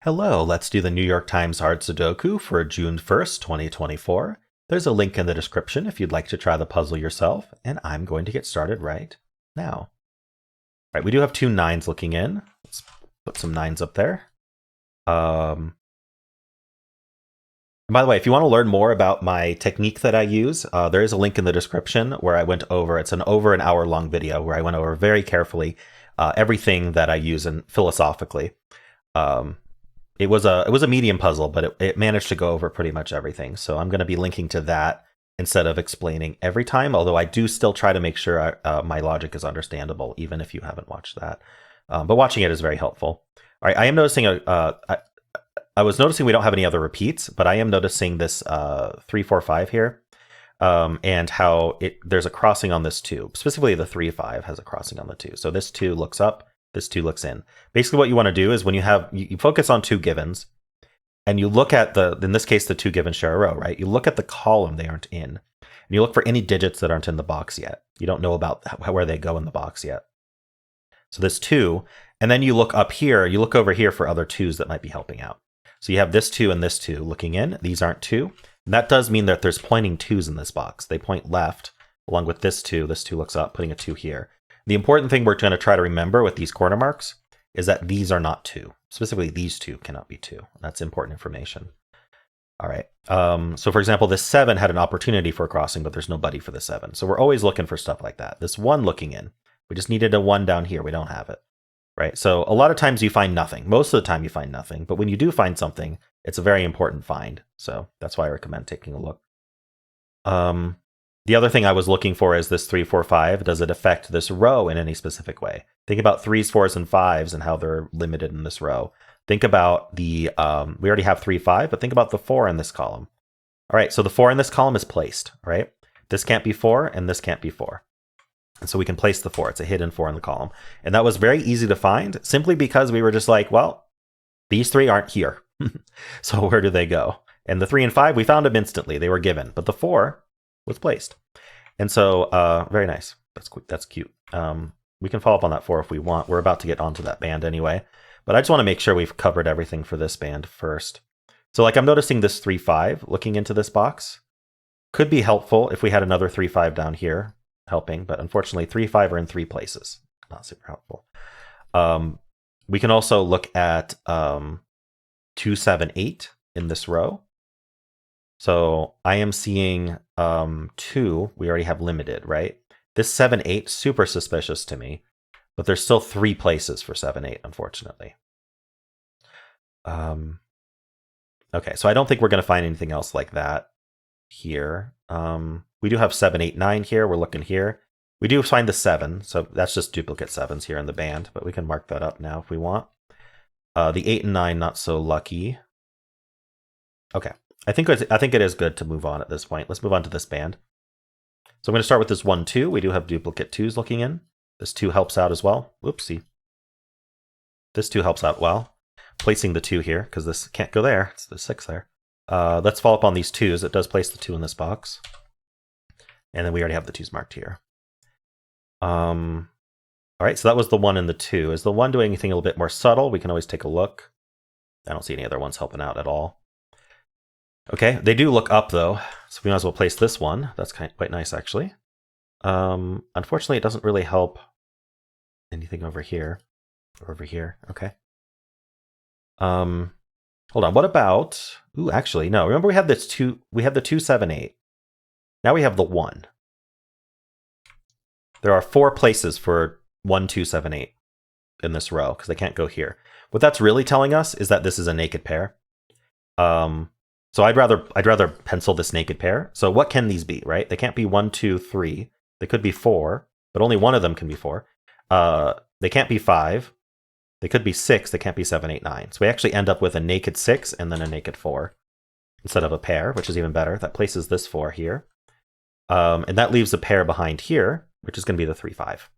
Hello, let's do the New York Times Hard Sudoku for June 1st, 2024. There's a link in the description if you'd like to try the puzzle yourself, and I'm going to get started right now. All right, we do have two 9s looking in. Let's put some 9s up there. And by the way, if you want to learn more about my technique that I use, there is a link in the description where I went over, it's an over an hour long video where I went over very carefully everything that I use and philosophically. It was a medium puzzle, but it managed to go over pretty much everything. So I'm going to be linking to that instead of explaining every time, although I do still try to make sure my logic is understandable, even if you haven't watched that. But watching it is very helpful. All right, I am noticing I was noticing we don't have any other repeats, but I am noticing this 3, 4, 5 here, and how there's a crossing on this 2. Specifically, the 3, 5 has a crossing on the 2. So this 2 looks up. This 2 looks in. Basically, what you want to do is when you focus on 2 givens, and you look at in this case, the 2 givens share a row, right? You look at the column they aren't in, and you look for any digits that aren't in the box yet. You don't know about where they go in the box yet. So this 2, and then you look up here, you look over here for other 2s that might be helping out. So you have this 2 and this 2 looking in. These aren't 2. And that does mean that there's pointing 2s in this box. They point left, along with this 2. This 2 looks up, putting a 2 here. The important thing we're going to try to remember with these corner marks is that these are not 2. Specifically, these 2 cannot be 2. That's important information. All right. So for example, this 7 had an opportunity for a crossing, but there's nobody for the 7. So we're always looking for stuff like that. This 1 looking in, we just needed a 1 down here. We don't have it. Right. So a lot of times you find nothing. Most of the time you find nothing. But when you do find something, it's a very important find. So that's why I recommend taking a look. The other thing I was looking for is this 3, 4, 5. Does it affect this row in any specific way? Think about 3s, 4s, and 5s and how they're limited in this row. Think about we already have 3, 5, but think about the 4 in this column. All right, so the 4 in this column is placed, right? This can't be 4, and this can't be 4. And so we can place the 4. It's a hidden 4 in the column. And that was very easy to find simply because we were just like, well, these 3 aren't here. So where do they go? And the 3 and 5, we found them instantly. They were given. But the 4 was placed. And so very nice. That's cute. We can follow up on that 4 if we want. We're about to get onto that band anyway. But I just want to make sure we've covered everything for this band first. So like I'm noticing this 3, 5 looking into this box. Could be helpful if we had another 3, 5 down here helping. But unfortunately, 3, 5 are in 3 places. Not super helpful. We can also look at 2, 7, 8 in this row. So I am seeing 2, we already have limited, right? This 7, 8, super suspicious to me, but there's still 3 places for 7, 8, unfortunately. Okay, so I don't think we're going to find anything else like that here. We do have 7, 8, 9 here. We're looking here. We do find the 7, so that's just duplicate 7s here in the band, but we can mark that up now if we want. The 8 and 9, not so lucky. Okay. I think it is good to move on at this point. Let's move on to this band. So I'm going to start with this 1, 2. We do have duplicate 2s looking in. This 2 helps out as well. Whoopsie. This 2 helps out well. Placing the 2 here, because this can't go there. It's the 6 there. Let's follow up on these 2s. It does place the 2 in this box. And then we already have the 2s marked here. All right, so that was the 1 and the 2. Is the 1 doing anything a little bit more subtle? We can always take a look. I don't see any other ones helping out at all. Okay, they do look up though, so we might as well place this one. That's quite nice actually. Unfortunately, it doesn't really help anything over here or over here. Okay. Hold on. What about? Ooh, actually, no. Remember, we had this 2. We had the 2, 7, 8. Now we have the 1. There are 4 places for 1, 2, 7, 8 in this row because they can't go here. What that's really telling us is that this is a naked pair. So I'd rather pencil this naked pair. So what can these be, right? They can't be 1, 2, 3. They could be 4, but only one of them can be 4. They can't be 5. They could be 6. They can't be 7, 8, 9. So we actually end up with a naked 6 and then a naked 4 instead of a pair, which is even better. That places this 4 here. And that leaves a pair behind here, which is going to be the 3, 5.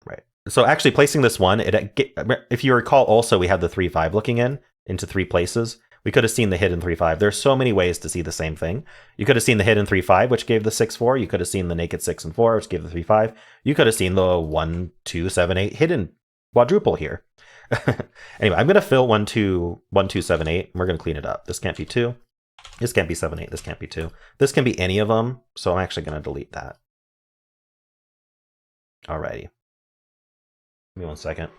Right. So actually placing this 1, if you recall also we had the 3, 5 looking into 3 places. We could have seen the hidden 3, 5. There's so many ways to see the same thing. You could have seen the hidden 3, 5, which gave the 6, 4. You could have seen the naked 6 and 4, which gave the 3, 5. You could have seen the 1, 2, 7, 8 hidden quadruple here. Anyway, I'm going to fill 1, 2, 1, 2, 7, 8. And we're going to clean it up. This can't be 2. This can't be 7, 8. This can't be 2. This can be any of them. So I'm actually going to delete that. Alrighty. Give me 1 second.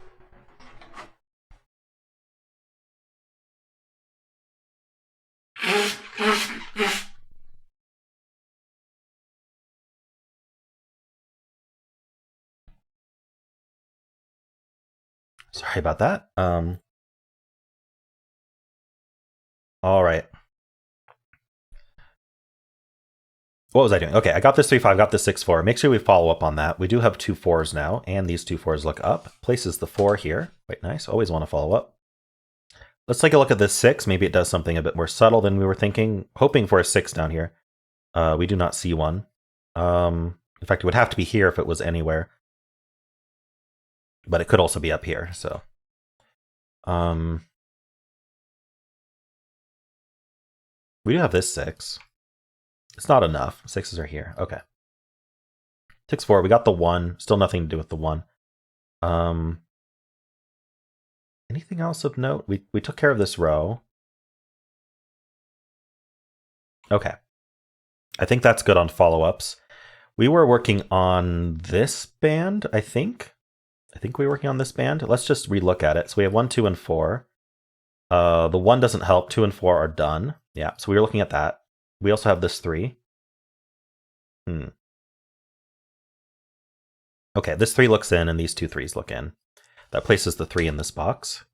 Sorry about that. All right. What was I doing? Okay, I got this 3, 5, got this 6, 4. Make sure we follow up on that. We do have 2 4s now, and these 2 4s look up. Places the 4 here. Quite nice. Always want to follow up. Let's take a look at this 6. Maybe it does something a bit more subtle than we were thinking. Hoping for a 6 down here. We do not see one. In fact, it would have to be here if it was anywhere. But it could also be up here, so. We do have this 6. It's not enough. 6s are here. Okay. 6, 4. We got the 1. Still nothing to do with the 1. Anything else of note? We took care of this row. Okay. I think that's good on follow-ups. We were working on this band, I think. I think we were working on this band. Let's just relook at it. So we have 1, 2, and 4. The 1 doesn't help. 2 and 4 are done. Yeah, so we were looking at that. We also have this 3. Okay, this 3 looks in, and these 2 3s look in. That places the 3 in this box.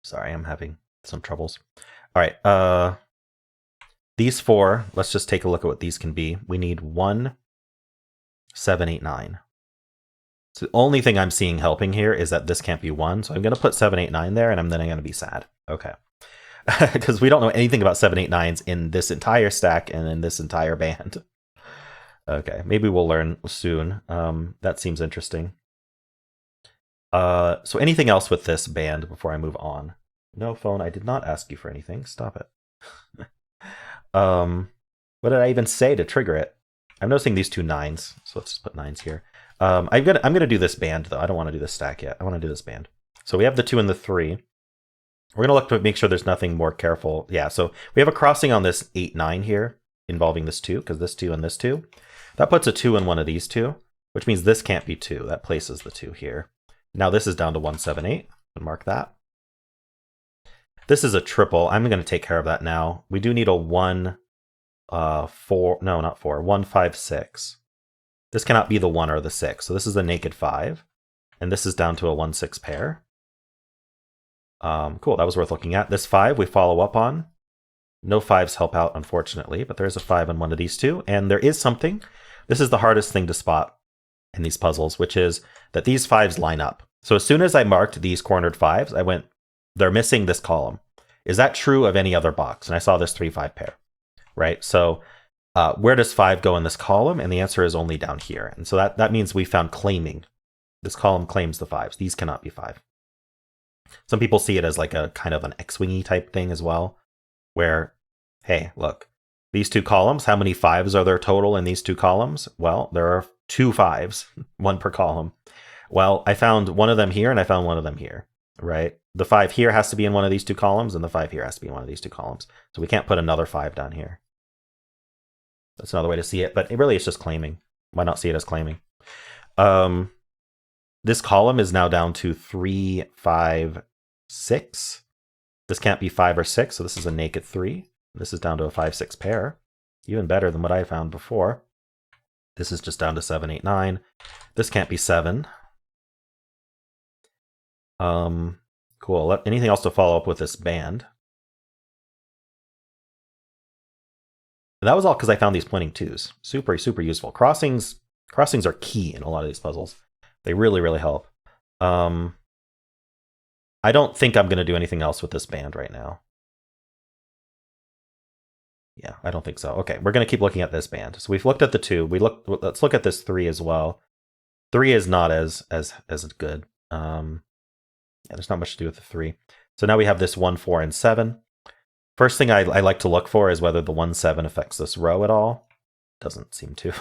Sorry, I'm having some troubles. All right, these 4, let's just take a look at what these can be. We need 1, 7, 8, 9. So the only thing I'm seeing helping here is that this can't be 1, so I'm going to put 7, 8, 9 there, and then I'm going to be sad. Okay. Because we don't know anything about 7, 8, 9s in this entire stack and in this entire band. Okay, maybe we'll learn soon. That seems interesting. So anything else with this band before I move on? No, phone, I did not ask you for anything. Stop it. What did I even say to trigger it? I'm noticing these 2 9s, so let's just put 9s here. I'm gonna do this band though. I don't want to do this stack yet. I want to do this band. So we have the 2 and the 3. We're gonna look to make sure there's nothing more careful. Yeah, so we have a crossing on this 8, 9 here involving this 2, because this 2 and this 2. That puts a 2 in one of these 2, which means this can't be 2. That places the 2 here. Now this is down to 1, 7, 8. And mark that. This is a triple. I'm going to take care of that now. We do need a 1, 4. No, not 4. 1, 5, 6. This cannot be the 1 or the 6. So this is a naked 5. And this is down to a 1, 6 pair. Cool. That was worth looking at. This 5 we follow up on. No 5s help out, unfortunately, but there's a 5 on one of these 2. And there is something. This is the hardest thing to spot in these puzzles, which is that these 5s line up. So as soon as I marked these cornered 5s, I went, they're missing this column. Is that true of any other box? And I saw this 3, 5 pair, right? So where does 5 go in this column? And the answer is only down here. And so that means we found claiming. This column claims the 5s. These cannot be 5. Some people see it as like a kind of an X-wingy type thing as well, where, hey, look, these 2 columns, how many 5s are there total in these 2 columns? Well, there are 2 5s, 1 per column. Well, I found one of them here and I found one of them here, right? The 5 here has to be in one of these 2 columns and the 5 here has to be in one of these 2 columns. So we can't put another 5 down here. That's another way to see it, but it really is just claiming. Why not see it as claiming? This column is now down to 3, 5, 6. This can't be 5 or 6, so this is a naked 3. This is down to a 5, 6 pair. Even better than what I found before. This is just down to 7, 8, 9. This can't be 7. Cool. Anything else to follow up with this band? That was all because I found these pointing 2s. Super, super useful. Crossings are key in a lot of these puzzles. They really, really help. I don't think I'm going to do anything else with this band right now. Yeah, I don't think so. Okay, we're going to keep looking at this band. So we've looked at the 2. Let's look at this 3 as well. 3 is not as good. Yeah, there's not much to do with the 3. So now we have this 1, 4, and 7. First thing I like to look for is whether the 1, 7 affects this row at all. Doesn't seem to.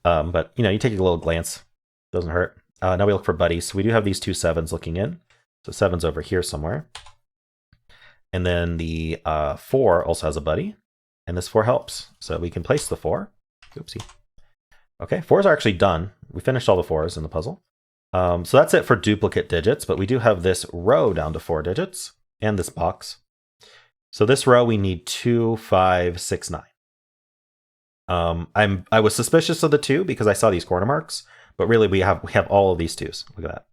But, you take a little glance. Doesn't hurt. Now we look for buddies. So we do have these two 7s looking in. So 7's over here somewhere. And then the 4 also has a buddy. And this 4 helps. So we can place the 4. Oopsie. Okay, 4s are actually done. We finished all the 4s in the puzzle. So that's it for duplicate digits, but we do have this row down to 4 digits and this box. So this row we need 2, 5, 6, 9. I was suspicious of the 2 because I saw these corner marks, but really we have all of these 2s. Look at that.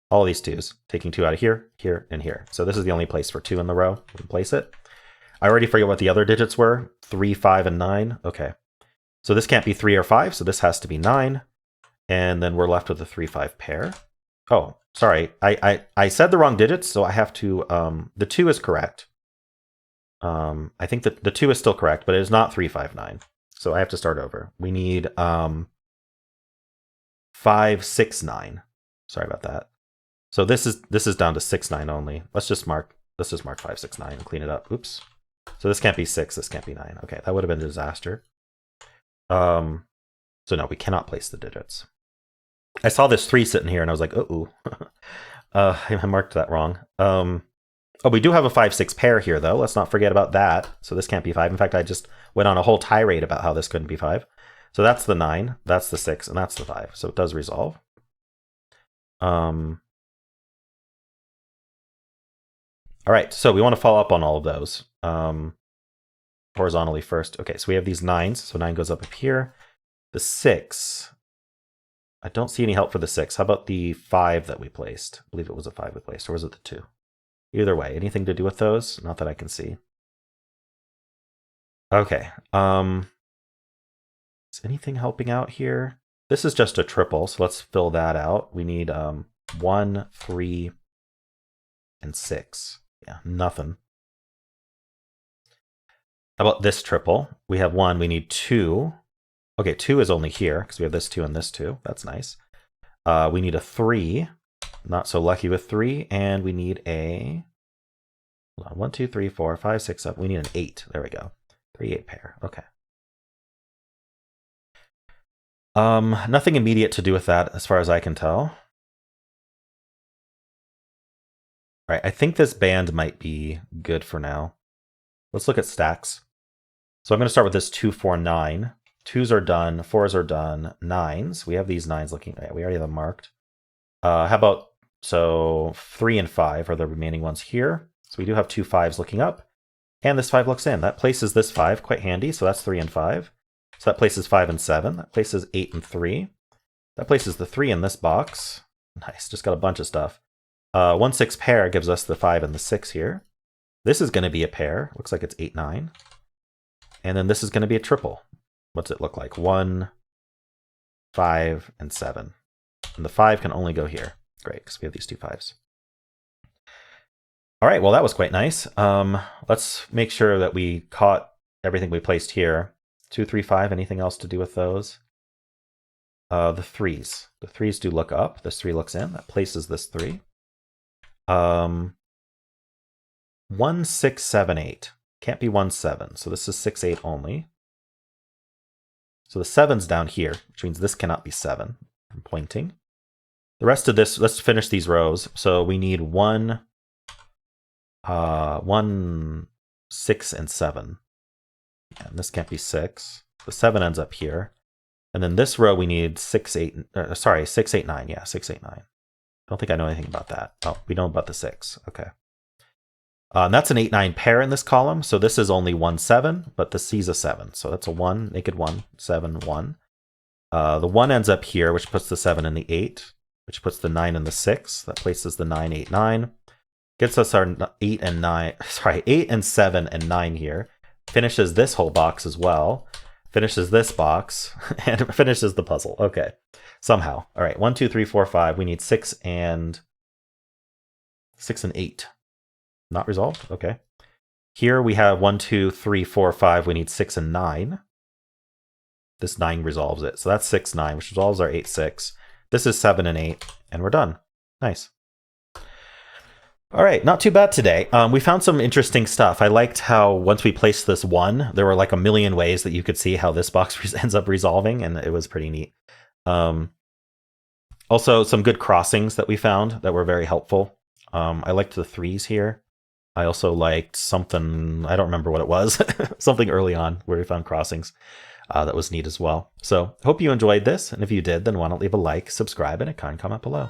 All of these 2s, taking 2 out of here, here, and here. So this is the only place for 2 in the row. We can place it. I already forget what the other digits were. 3, 5, and 9. Okay. So this can't be 3 or 5, so this has to be 9. And then we're left with a 3, 5 pair. Oh, sorry. I said the wrong digits, so I have to... the 2 is correct. I think that the 2 is still correct, but it is not 3, 5, 9. So I have to start over. We need 5, 6, 9. Sorry about that. So this is down to 6, 9 only. Let's just mark 5, 6, 9 and clean it up. Oops. So this can't be 6, this can't be 9. Okay, that would have been a disaster. So no, we cannot place the digits. I saw this 3 sitting here and I was like, uh-oh. I marked that wrong. Oh, we do have a 5, 6 pair here though. Let's not forget about that. So this can't be 5. In fact, I just went on a whole tirade about how this couldn't be 5. So that's the 9, that's the 6, and that's the 5. So it does resolve. All right, so we want to follow up on all of those horizontally first. Okay, so we have these 9s. So 9 goes up here. The 6, I don't see any help for the 6. How about the 5 that we placed? I believe it was a 5 we placed, or was it the 2? Either way, anything to do with those? Not that I can see. Okay. Is anything helping out here? This is just a triple, so let's fill that out. We need 1, 3, and 6. Yeah, nothing. How about this triple? We have 1, we need 2. Okay, 2 is only here, because we have this 2 and this 2. That's nice. We need a 3. Not so lucky with 3. And we need a... Hold on, 1, 2, 3, 4, 5, 6, 7. We need an 8. There we go. 3, 8 pair. Okay. Nothing immediate to do with that, as far as I can tell. All right, I think this band might be good for now. Let's look at stacks. So I'm going to start with this 2, 4, 9. 2s are done, 4s are done, 9s. We have these 9s looking, we already have them marked. How about, so 3 and 5 are the remaining ones here. So we do have 2 5s looking up, and this 5 looks in. That places this 5, quite handy, so that's 3 and 5. So that places 5 and 7. That places 8 and 3. That places the 3 in this box. Nice, just got a bunch of stuff. 1, 6 pair gives us the 5 and the 6 here. This is going to be a pair. Looks like it's 8, 9. And then this is going to be a triple. What's it look like? 1, 5, and 7. And the 5 can only go here. Great, because we have these 2 5s. All right, well, that was quite nice. Let's make sure that we caught everything we placed here. 2, 3, 5, anything else to do with those? The 3s. The 3s do look up. This 3 looks in. That places this 3. 1, 6, 7, 8. Can't be 1, 7. So this is 6, 8 only. So the 7's down here, which means this cannot be 7. I'm pointing. The rest of this, let's finish these rows. So we need 1, 6, and 7. And this can't be 6. The 7 ends up here. And then this row we need 6, 8, 6, 8, 9. Yeah, 6, 8, 9. I don't think I know anything about that. Oh, we know about the 6. Okay. That's an 8, 9 pair in this column. So this is only 1, 7, but the C's a 7. So that's a 1, naked 1, 7, 1. The 1 ends up here, which puts the 7 in the 8, which puts the 9 in the 6. That places the 9, 8, 9. Gets us our 8 and 9, 8 and 7 and 9 here. Finishes this whole box as well. Finishes this box and finishes the puzzle. Okay. Somehow. All right. 1, 2, 3, 4, 5. We need 6 and 8. Not resolved. Okay. Here we have 1, 2, 3, 4, 5. We need 6 and 9. This 9 resolves it. So that's 6, 9, which resolves our 8, 6. This is 7 and 8, and we're done. Nice. All right, not too bad today. We found some interesting stuff. I liked how once we placed this 1, there were like a million ways that you could see how this box ends up resolving, and it was pretty neat. Also, some good crossings that we found that were very helpful. I liked the threes here. I also liked something, I don't remember what it was, something early on where we found crossings that was neat as well. So, hope you enjoyed this. And if you did, then why not leave a like, subscribe, and a kind comment below.